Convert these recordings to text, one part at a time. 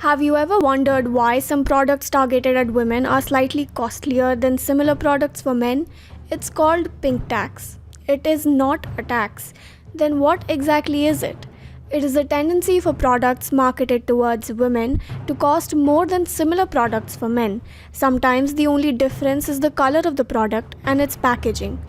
Have you ever wondered why some products targeted at women are slightly costlier than similar products for men? It's called pink tax. It is not a tax. Then what exactly is it? It is a tendency for products marketed towards women to cost more than similar products for men. Sometimes the only difference is the color of the product and its packaging.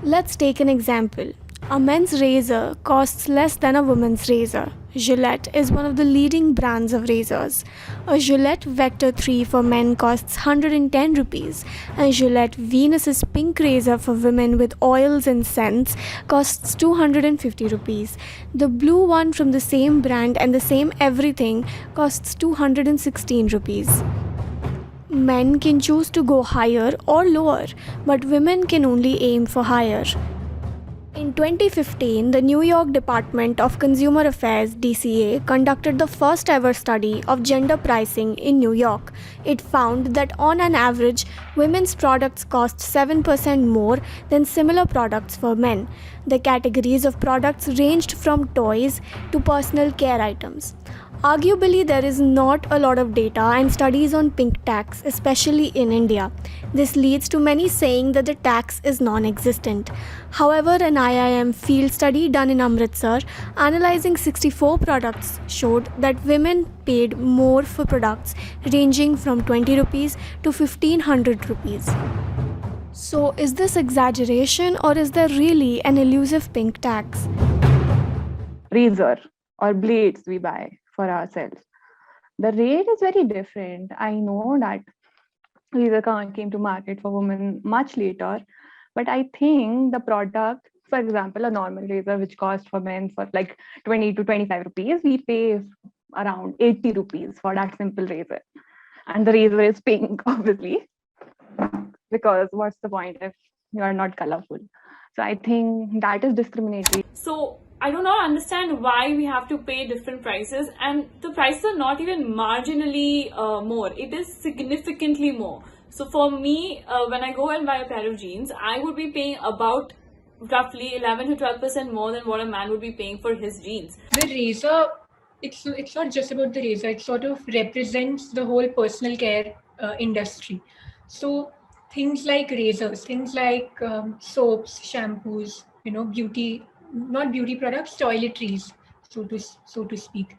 Let's take an example. A men's razor costs less than a woman's razor. Gillette is one of the leading brands of razors. A Gillette Vector 3 for men costs 110 rupees, and Gillette Venus's pink razor for women with oils and scents costs 250 rupees. The blue one from the same brand and the same everything costs 216 rupees. Men can choose to go higher or lower, but women can only aim for higher. In 2015, the New York Department of Consumer Affairs (DCA) conducted the first ever study of gender pricing in New York. It found that on an average, women's products cost 7% more than similar products for men. The categories of products ranged from toys to personal care items. Arguably, there is not a lot of data and studies on pink tax, especially in India. This leads to many saying that the tax is non existent. However, an IIM field study done in Amritsar analyzing 64 products showed that women paid more for products ranging from 20 rupees to 1500 rupees. So, is this exaggeration or is there really an elusive pink tax? Razor or blades we buy for ourselves. The rate is very different. I know that razor came to market for women much later, but I think the product, for example, a normal razor which costs for men for like 20 to 25 rupees, we pay around 80 rupees for that simple razor. And the razor is pink, obviously, because what's the point if you are not colorful? So I think that is discriminatory. So I do not understand why we have to pay different prices, and the prices are not even marginally more. It is significantly more. So for me, when I go and buy a pair of jeans, I would be paying about roughly 11 to 12% more than what a man would be paying for his jeans. The razor, it's not just about the razor. It sort of represents the whole personal care industry. So things like razors, things like soaps, shampoos, beauty, not beauty products, toiletries, so to speak.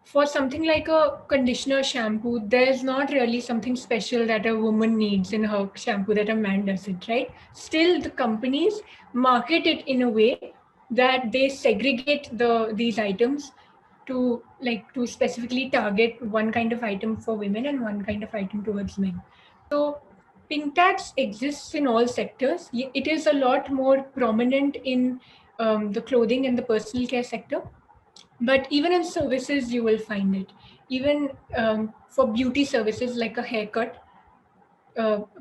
For something like a conditioner shampoo, there's not really something special that a woman needs in her shampoo that a man doesn't, right? Still, the companies market it in a way that they segregate these items to specifically target one kind of item for women and one kind of item towards men. So pink tax exists in all sectors. It is a lot more prominent in the clothing and the personal care sector. But even in services, you will find it. Even for beauty services like a haircut,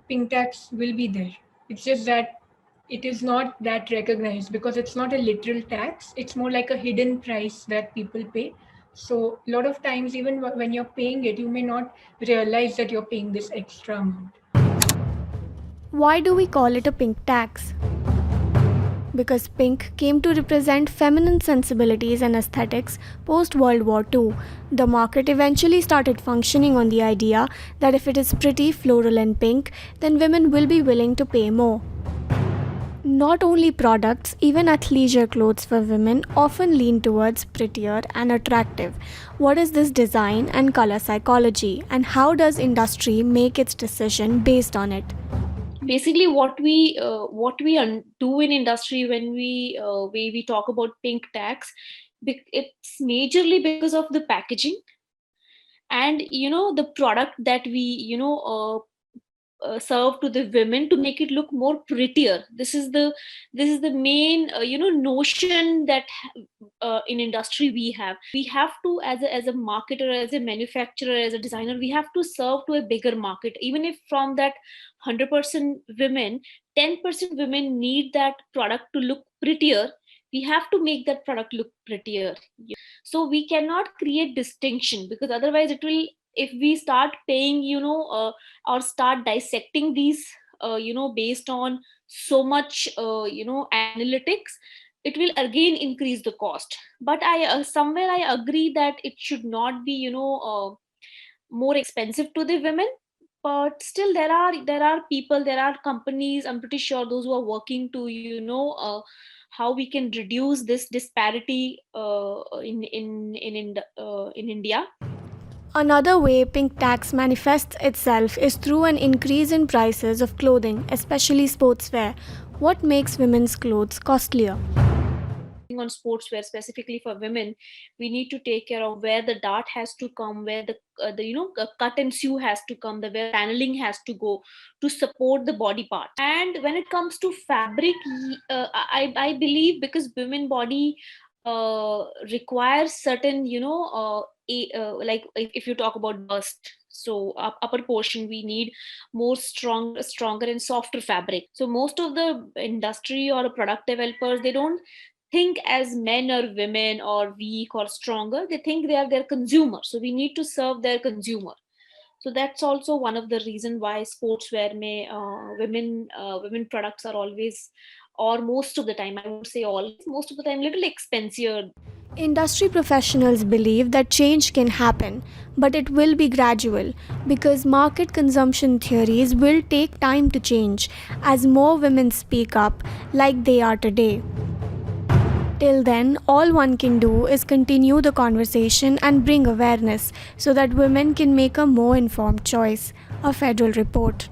pink tax will be there. It's just that it is not that recognized because it's not a literal tax. It's more like a hidden price that people pay. So a lot of times, even when you're paying it, you may not realize that you're paying this extra amount. Why do we call it a pink tax? Because pink came to represent feminine sensibilities and aesthetics post World War II. The market eventually started functioning on the idea that if it is pretty, floral, and pink, then women will be willing to pay more. Not only products, even athleisure clothes for women often lean towards prettier and attractive. What is this design and color psychology, and how does industry make its decision based on it? Basically what we do in industry when we talk about pink tax, it's majorly because of the packaging and the product that we serve to the women to make it look more prettier. This is the main notion that in industry we have to, as a marketer, as a manufacturer, as a designer, we have to serve to a bigger market. Even if from that 100% women, 10% women need that product to look prettier, we have to make that product look prettier. So we cannot create distinction, because otherwise it will, if we start paying or start dissecting these based on so much analytics, it will again increase the cost. But I somewhere I agree that it should not be, more expensive to the women. But still there are people, there are companies, I'm pretty sure, those who are working to, how we can reduce this disparity in India. Another way pink tax manifests itself is through an increase in prices of clothing, especially sportswear. What makes women's clothes costlier? On sportswear specifically for women, we need to take care of where the dart has to come, where the cut and sew has to come, the where paneling has to go to support the body part. And when it comes to fabric, I believe, because women body requires certain, like if you talk about bust, so upper portion, we need more stronger and softer fabric. So most of the industry or product developers, they don't think as men or women or weak or stronger. They think they are their consumer, so we need to serve their consumer. So that's also one of the reason why sportswear may women products are always, or most of the time, I would say all, most of the time, little expensive. Industry professionals believe that change can happen, but it will be gradual because market consumption theories will take time to change as more women speak up like they are today. Till then, all one can do is continue the conversation and bring awareness so that women can make a more informed choice. A federal report.